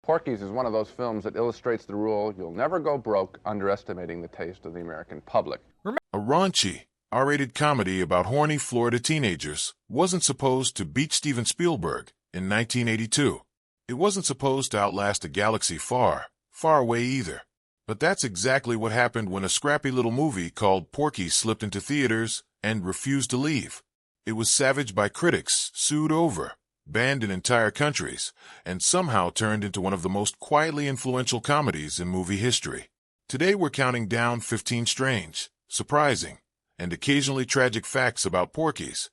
Porky's is one of those films that illustrates the rule, you'll never go broke underestimating the taste of the American public. A raunchy, R-rated comedy about horny Florida teenagers wasn't supposed to beat Steven Spielberg in 1982. It wasn't supposed to outlast a galaxy far, far away either. But that's exactly what happened when a scrappy little movie called Porky slipped into theaters and refused to leave. It was savaged by critics, sued over, banned in entire countries, and somehow turned into one of the most quietly influential comedies in movie history. Today we're counting down 15 strange, surprising, and occasionally tragic facts about Porky's.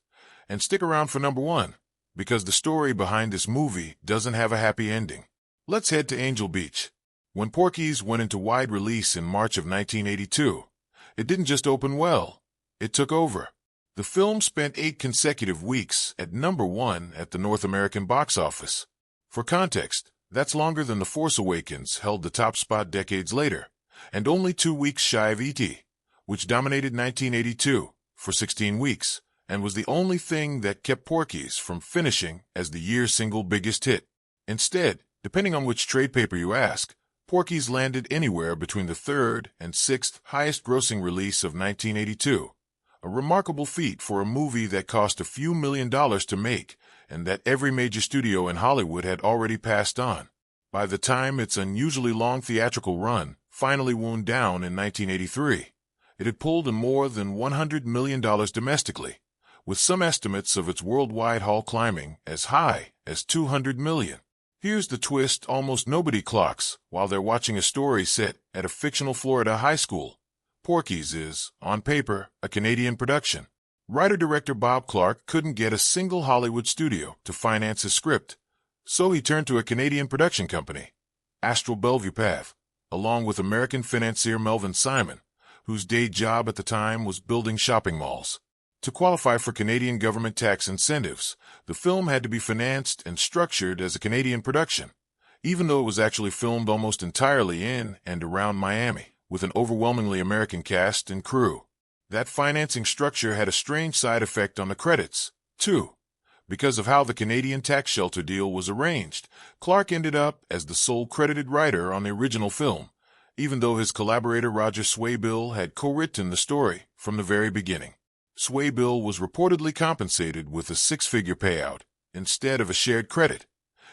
And stick around for number one, because the story behind this movie doesn't have a happy ending. Let's head to Angel Beach. When Porky's went into wide release in March of 1982, it didn't just open well, it took over. The film spent 8 consecutive weeks at number 1 at the North American box office. For context, that's longer than The Force Awakens held the top spot decades later, and only 2 weeks shy of E.T., which dominated 1982 for 16 weeks, and was the only thing that kept Porky's from finishing as the year's single biggest hit. Instead, depending on which trade paper you ask, Porky's landed anywhere between the 3rd and 6th highest-grossing release of 1982, a remarkable feat for a movie that cost a few $1 million to make and that every major studio in Hollywood had already passed on. By the time its unusually long theatrical run finally wound down in 1983, it had pulled in more than $100 million domestically, with some estimates of its worldwide haul climbing as high as $200 million. Here's the twist almost nobody clocks while they're watching a story set at a fictional Florida high school. Porky's is, on paper, a Canadian production. Writer-director Bob Clark couldn't get a single Hollywood studio to finance his script, so he turned to a Canadian production company, Astral Bellevue Path, along with American financier Melvin Simon, whose day job at the time was building shopping malls. To qualify for Canadian government tax incentives, the film had to be financed and structured as a Canadian production, even though it was actually filmed almost entirely in and around Miami, with an overwhelmingly American cast and crew. That financing structure had a strange side effect on the credits, too. Because of how the Canadian tax shelter deal was arranged, Clark ended up as the sole credited writer on the original film, even though his collaborator Roger Swaybill had co-written the story from the very beginning. Swaybill was reportedly compensated with a 6-figure payout instead of a shared credit,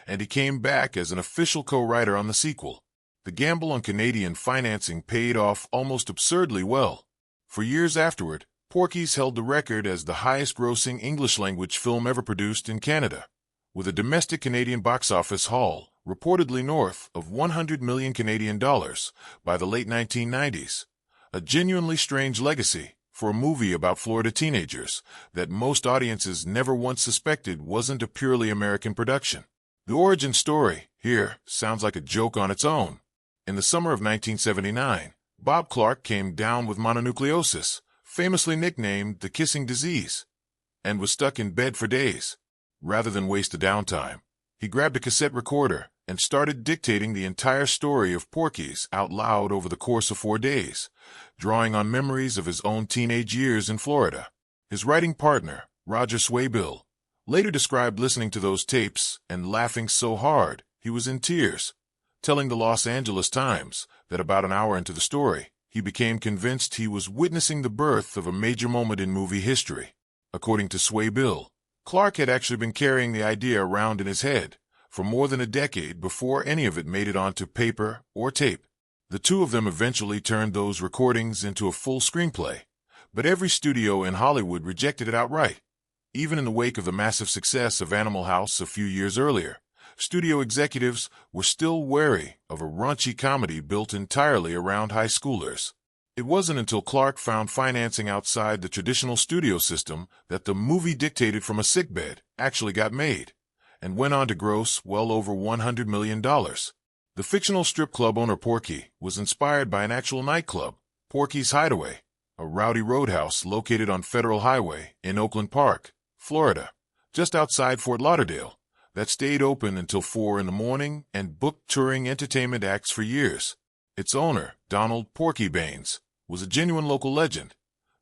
and he came back as an official co-writer on the sequel. The gamble on Canadian financing paid off almost absurdly well. For years afterward, Porky's held the record as the highest-grossing English-language film ever produced in Canada, with a domestic Canadian box office haul reportedly north of 100 million Canadian dollars by the late 1990s, a genuinely strange legacy for a movie about Florida teenagers that most audiences never once suspected wasn't a purely American production. The origin story here sounds like a joke on its own. In the summer of 1979, Bob Clark came down with mononucleosis, famously nicknamed the kissing disease, and was stuck in bed for days. Rather than waste the downtime, he grabbed a cassette recorder and started dictating the entire story of Porky's out loud over the course of 4 days, drawing on memories of his own teenage years in Florida. His writing partner, Roger Swaybill, later described listening to those tapes and laughing so hard he was in tears, telling the Los Angeles Times that about an hour into the story, he became convinced he was witnessing the birth of a major moment in movie history. According to Swaybill, Clark had actually been carrying the idea around in his head for more than a decade before any of it made it onto paper or tape. The two of them eventually turned those recordings into a full screenplay, but every studio in Hollywood rejected it outright. Even in the wake of the massive success of Animal House a few years earlier, studio executives were still wary of a raunchy comedy built entirely around high schoolers. It wasn't until Clark found financing outside the traditional studio system that the movie dictated from a sickbed actually got made, and went on to gross well over $100 million. The fictional strip club owner Porky was inspired by an actual nightclub, Porky's Hideaway, a rowdy roadhouse located on Federal Highway in Oakland Park, Florida, just outside Fort Lauderdale, that stayed open until 4 in the morning and booked touring entertainment acts for years. Its owner, Donald Porky Baines, was a genuine local legend,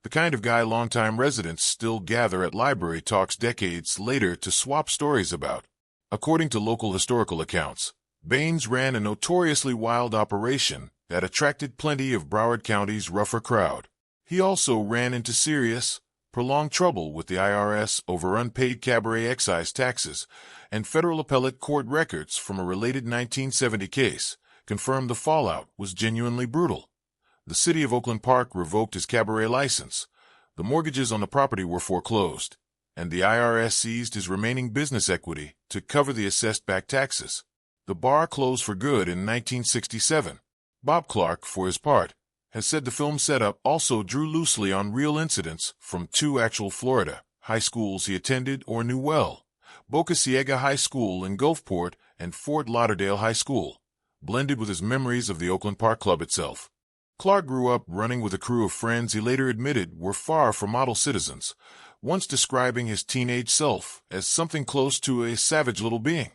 the kind of guy longtime residents still gather at library talks decades later to swap stories about. According to local historical accounts, Baines ran a notoriously wild operation that attracted plenty of Broward County's rougher crowd. He also ran into serious, prolonged trouble with the IRS over unpaid cabaret excise taxes, and federal appellate court records from a related 1970 case confirmed the fallout was genuinely brutal. The city of Oakland Park revoked his cabaret license, the mortgages on the property were foreclosed, and the IRS seized his remaining business equity to cover the assessed back taxes. The bar closed for good in 1967. Bob Clark, for his part, has said the film's setup also drew loosely on real incidents from two actual Florida high schools he attended or knew well, Boca Ciega High School in Gulfport and Fort Lauderdale High School, blended with his memories of the Oakland Park Club itself. Clark grew up running with a crew of friends he later admitted were far from model citizens, once describing his teenage self as something close to a savage little being.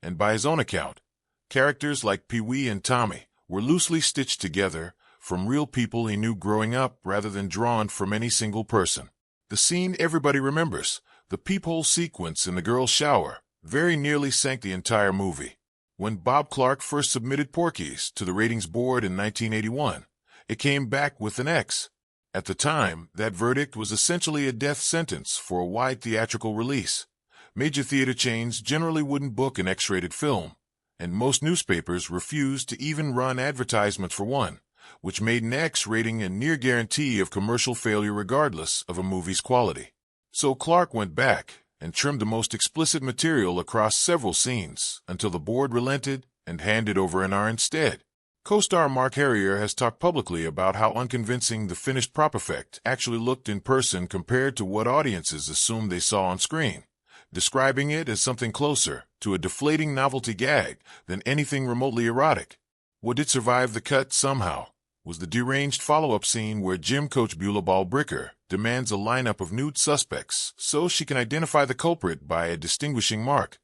And by his own account, characters like Pee-wee and Tommy were loosely stitched together from real people he knew growing up rather than drawn from any single person. The scene everybody remembers, the peephole sequence in the girls' shower, very nearly sank the entire movie. When Bob Clark first submitted Porky's to the ratings board in 1981, it came back with an X. At the time, that verdict was essentially a death sentence for a wide theatrical release. Major theater chains generally wouldn't book an X-rated film, and most newspapers refused to even run advertisements for one, which made an X rating a near guarantee of commercial failure regardless of a movie's quality. So Clark went back and trimmed the most explicit material across several scenes until the board relented and handed over an R instead. Co-star Mark Harrier has talked publicly about how unconvincing the finished prop effect actually looked in person compared to what audiences assumed they saw on screen, describing it as something closer to a deflating novelty gag than anything remotely erotic. What did survive the cut somehow was the deranged follow-up scene where gym coach Beulah Ball Bricker demands a lineup of nude suspects so she can identify the culprit by a distinguishing mark.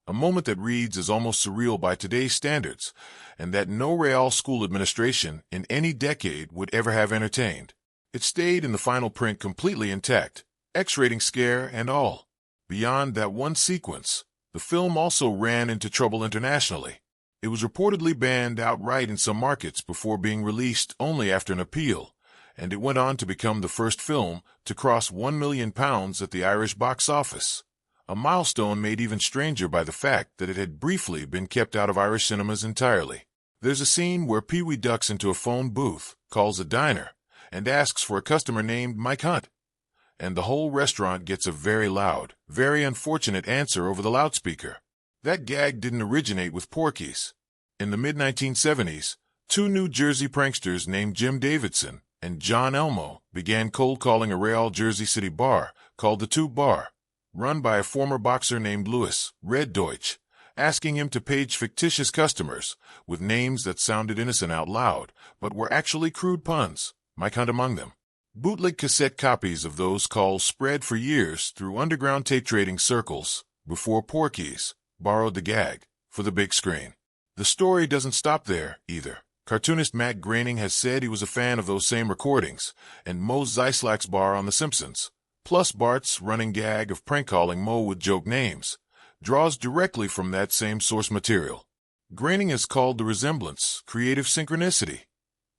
A moment that reads as almost surreal by today's standards, and that no Real school administration in any decade would ever have entertained. It stayed in the final print completely intact, X-rating scare and all. Beyond that one sequence, the film also ran into trouble internationally. It was reportedly banned outright in some markets before being released only after an appeal, and it went on to become the first film to cross £1 million at the Irish box office, a milestone made even stranger by the fact that it had briefly been kept out of Irish cinemas entirely. There's a scene where Pee-wee ducks into a phone booth, calls a diner, and asks for a customer named Mike Hunt, and the whole restaurant gets a very loud, very unfortunate answer over the loudspeaker. That gag didn't originate with Porky's. In the mid-1970s, two New Jersey pranksters named Jim Davidson and John Elmo began cold-calling a Real Jersey City bar called the Tube Bar, run by a former boxer named Louis Red Deutsch, asking him to page fictitious customers with names that sounded innocent out loud, but were actually crude puns, Mike Hunt among them. Bootleg cassette copies of those calls spread for years through underground tape trading circles before Porky's borrowed the gag for the big screen. The story doesn't stop there, either. Cartoonist Matt Groening has said he was a fan of those same recordings, and Moe's Zeislak's bar on The Simpsons, plus Bart's running gag of prank-calling Moe with joke names, draws directly from that same source material. Groening has called the resemblance creative synchronicity,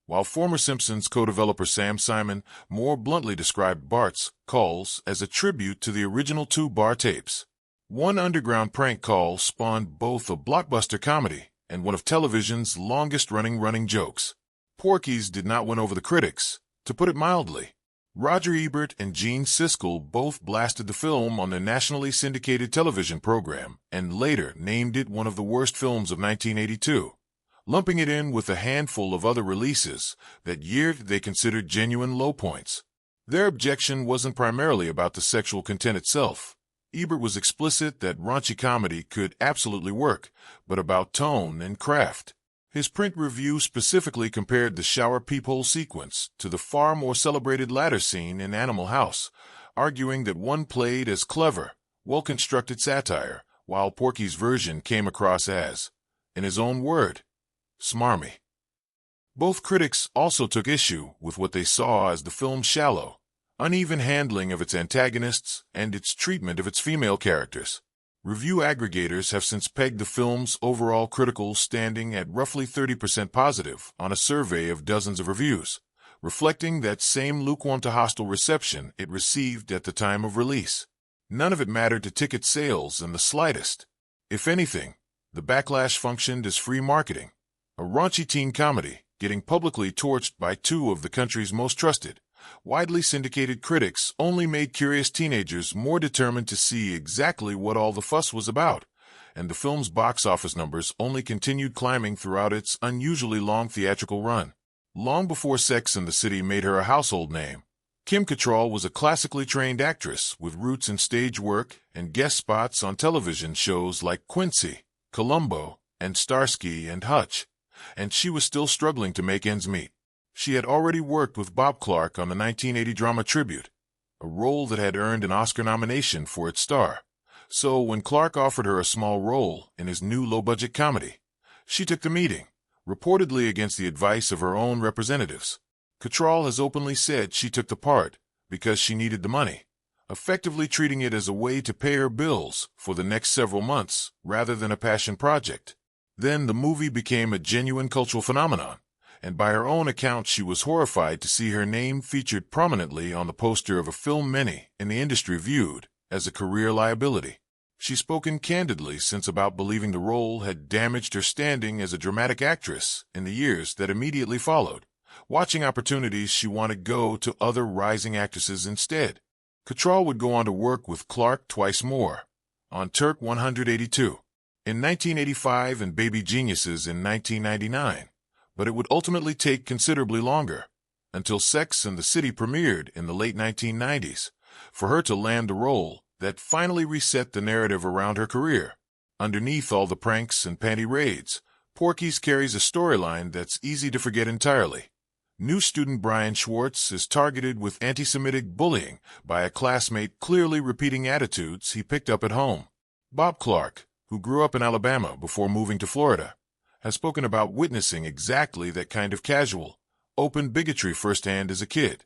while former Simpsons co-developer Sam Simon more bluntly described Bart's calls as a tribute to the original two bar tapes. One underground prank call spawned both a blockbuster comedy and one of television's longest-running running jokes. Porky's did not win over the critics, to put it mildly. Roger Ebert and Gene Siskel both blasted the film on their nationally syndicated television program and later named it one of the worst films of 1982, lumping it in with a handful of other releases that year they considered genuine low points. Their objection wasn't primarily about the sexual content itself. Ebert was explicit that raunchy comedy could absolutely work, but about tone and craft. His print review specifically compared the shower peephole sequence to the far more celebrated ladder scene in Animal House, arguing that one played as clever, well-constructed satire, while Porky's version came across as, in his own word, smarmy. Both critics also took issue with what they saw as the film's shallow, uneven handling of its antagonists and its treatment of its female characters. Review aggregators have since pegged the film's overall critical standing at roughly 30% positive on a survey of dozens of reviews, reflecting that same lukewarm to hostile reception it received at the time of release. None of it mattered to ticket sales in the slightest. If anything, the backlash functioned as free marketing. A raunchy teen comedy, getting publicly torched by two of the country's most trusted, widely syndicated critics only made curious teenagers more determined to see exactly what all the fuss was about, and the film's box office numbers only continued climbing throughout its unusually long theatrical run. Long before Sex and the City made her a household name, Kim Cattrall was a classically trained actress with roots in stage work and guest spots on television shows like Quincy, Columbo, and Starsky and Hutch, and she was still struggling to make ends meet. She had already worked with Bob Clark on the 1980 drama Tribute, a role that had earned an Oscar nomination for its star. So when Clark offered her a small role in his new low-budget comedy, she took the meeting, reportedly against the advice of her own representatives. Cattrall has openly said she took the part because she needed the money, effectively treating it as a way to pay her bills for the next several months rather than a passion project. Then the movie became a genuine cultural phenomenon, and by her own account she was horrified to see her name featured prominently on the poster of a film many in the industry viewed as a career liability. She's spoken candidly since about believing the role had damaged her standing as a dramatic actress in the years that immediately followed, watching opportunities she wanted go to other rising actresses instead. Cattrall would go on to work with Clark twice more, on Turk 182 in 1985 and Baby Geniuses in 1999, but it would ultimately take considerably longer, until Sex and the City premiered in the late 1990s, for her to land the role that finally reset the narrative around her career. Underneath all the pranks and panty raids, Porky's carries a storyline that's easy to forget entirely. New student Brian Schwartz is targeted with anti-Semitic bullying by a classmate clearly repeating attitudes he picked up at home. Bob Clark, who grew up in Alabama before moving to Florida, has spoken about witnessing exactly that kind of casual, open bigotry firsthand as a kid,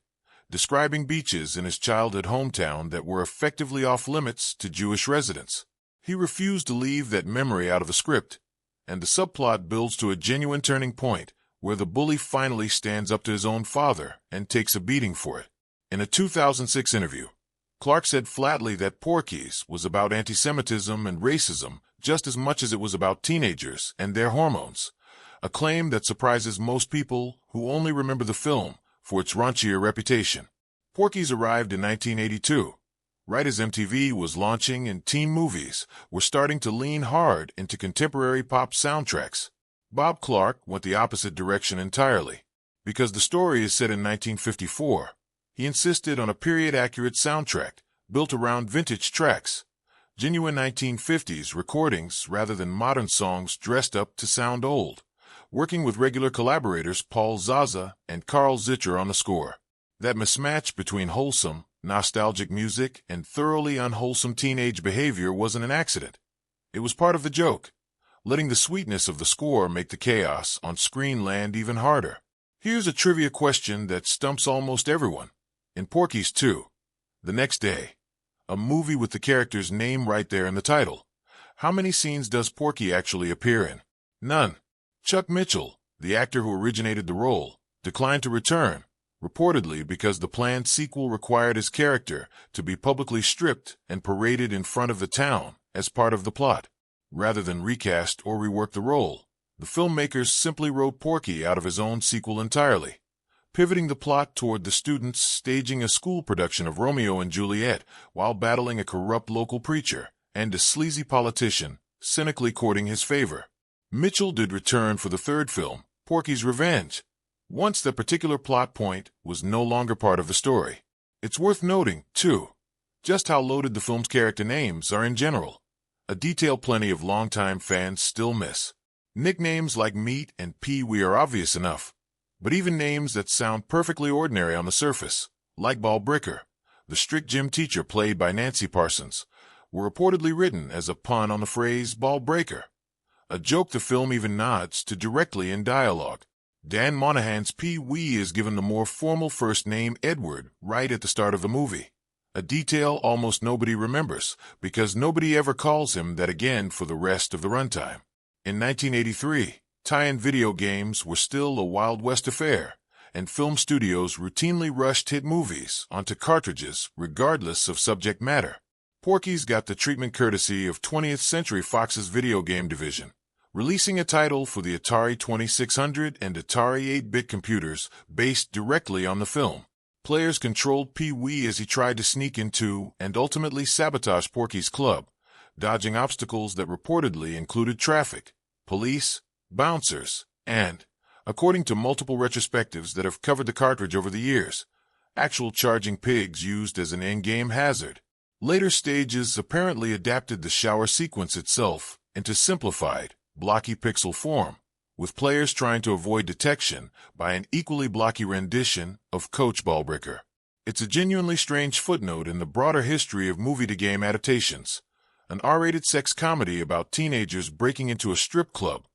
describing beaches in his childhood hometown that were effectively off-limits to Jewish residents. He refused to leave that memory out of the script, and the subplot builds to a genuine turning point where the bully finally stands up to his own father and takes a beating for it. In a 2006 interview, Clark said flatly that Porky's was about anti-Semitism and racism just as much as it was about teenagers and their hormones, a claim that surprises most people who only remember the film for its raunchier reputation. Porky's arrived in 1982, right as MTV was launching and teen movies were starting to lean hard into contemporary pop soundtracks. Bob Clark went the opposite direction entirely. Because the story is set in 1954, he insisted on a period-accurate soundtrack built around vintage tracks, genuine 1950s recordings rather than modern songs dressed up to sound old, working with regular collaborators Paul Zaza and Carl Zitcher on the score. That mismatch between wholesome, nostalgic music and thoroughly unwholesome teenage behavior wasn't an accident. It was part of the joke, letting the sweetness of the score make the chaos on screen land even harder. Here's a trivia question that stumps almost everyone. In Porky's 2, The Next Day, a movie with the character's name right there in the title, how many scenes does Porky actually appear in? None. Chuck Mitchell, the actor who originated the role, declined to return, reportedly because the planned sequel required his character to be publicly stripped and paraded in front of the town as part of the plot. Rather than recast or rework the role, the filmmakers simply wrote Porky out of his own sequel entirely, pivoting the plot toward the students staging a school production of Romeo and Juliet while battling a corrupt local preacher and a sleazy politician cynically courting his favor. Mitchell did return for the third film, Porky's Revenge, once that particular plot point was no longer part of the story. It's worth noting, too, just how loaded the film's character names are in general, a detail plenty of longtime fans still miss. Nicknames like Meat and Pee-wee are obvious enough, but even names that sound perfectly ordinary on the surface, like Ball Breaker, the strict gym teacher played by Nancy Parsons, were reportedly written as a pun on the phrase ball breaker, a joke the film even nods to directly in dialogue. Dan Monahan's Pee-wee is given the more formal first name Edward right at the start of the movie, a detail almost nobody remembers because nobody ever calls him that again for the rest of the runtime. In 1983, tie-in video games were still a Wild West affair, and film studios routinely rushed hit movies onto cartridges regardless of subject matter. Porky's got the treatment courtesy of 20th Century Fox's video game division, releasing a title for the Atari 2600 and Atari 8-bit computers based directly on the film. Players controlled Pee-wee as he tried to sneak into and ultimately sabotage Porky's club, dodging obstacles that reportedly included traffic, police, bouncers, and, according to multiple retrospectives that have covered the cartridge over the years, actual charging pigs used as an in-game hazard. Later stages apparently adapted the shower sequence itself into simplified, blocky pixel form, with players trying to avoid detection by an equally blocky rendition of Coach Ballbreaker. It's a genuinely strange footnote in the broader history of movie-to-game adaptations, an R-rated sex comedy about teenagers breaking into a strip club,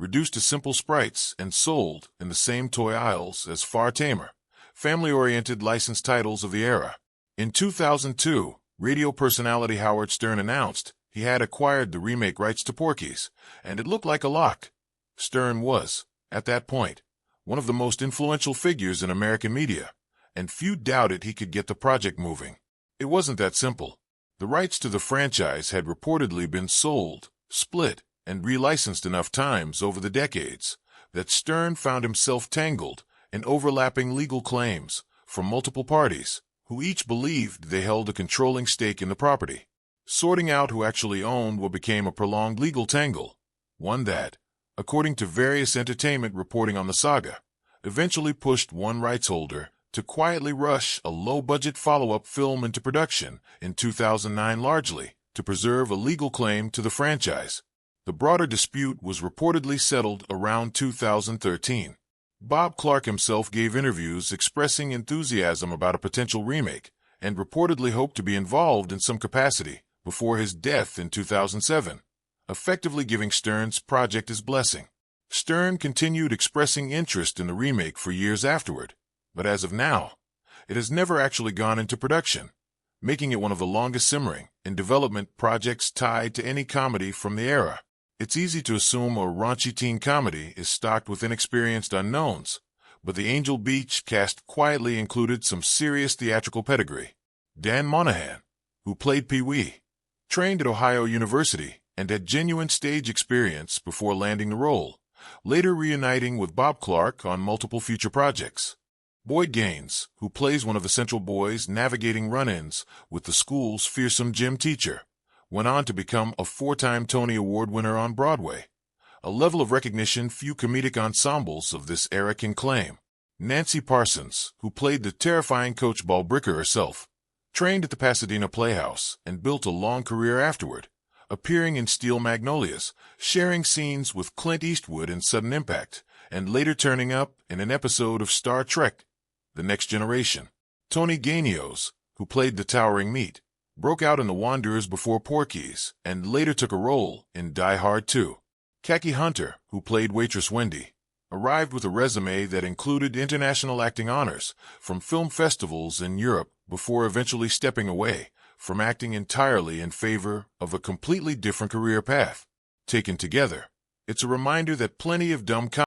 reduced to simple sprites and sold in the same toy aisles as far tamer, family-oriented licensed titles of the era. In 2002, radio personality Howard Stern announced he had acquired the remake rights to Porky's, and it looked like a lock. Stern was, at that point, one of the most influential figures in American media, and few doubted he could get the project moving. It wasn't that simple. The rights to the franchise had reportedly been sold, split, and relicensed enough times over the decades that Stern found himself tangled in overlapping legal claims from multiple parties who each believed they held a controlling stake in the property. Sorting out who actually owned what became a prolonged legal tangle, one that, according to various entertainment reporting on the saga, eventually pushed one rights holder to quietly rush a low-budget follow-up film into production in 2009 largely to preserve a legal claim to the franchise. The broader dispute was reportedly settled around 2013. Bob Clark himself gave interviews expressing enthusiasm about a potential remake and reportedly hoped to be involved in some capacity before his death in 2007, effectively giving Stern's project his blessing. Stern continued expressing interest in the remake for years afterward, but as of now, it has never actually gone into production, making it one of the longest simmering in development projects tied to any comedy from the era. It's easy to assume a raunchy teen comedy is stocked with inexperienced unknowns, but the Angel Beach cast quietly included some serious theatrical pedigree. Dan Monahan, who played Pee-wee, trained at Ohio University and had genuine stage experience before landing the role, later reuniting with Bob Clark on multiple future projects. Boyd Gaines, who plays one of the Central boys navigating run-ins with the school's fearsome gym teacher, went on to become a 4-time Tony Award winner on Broadway, a level of recognition few comedic ensembles of this era can claim. Nancy Parsons, who played the terrifying Coach Ballbreaker herself, trained at the Pasadena Playhouse and built a long career afterward, appearing in Steel Magnolias, sharing scenes with Clint Eastwood in Sudden Impact, and later turning up in an episode of Star Trek: The Next Generation. Tony Gainios, who played the towering Meat, broke out in The Wanderers before Porky's, and later took a role in Die Hard 2. Khaki Hunter, who played waitress Wendy, arrived with a resume that included international acting honors from film festivals in Europe before eventually stepping away from acting entirely in favor of a completely different career path. Taken together, it's a reminder that plenty of dumb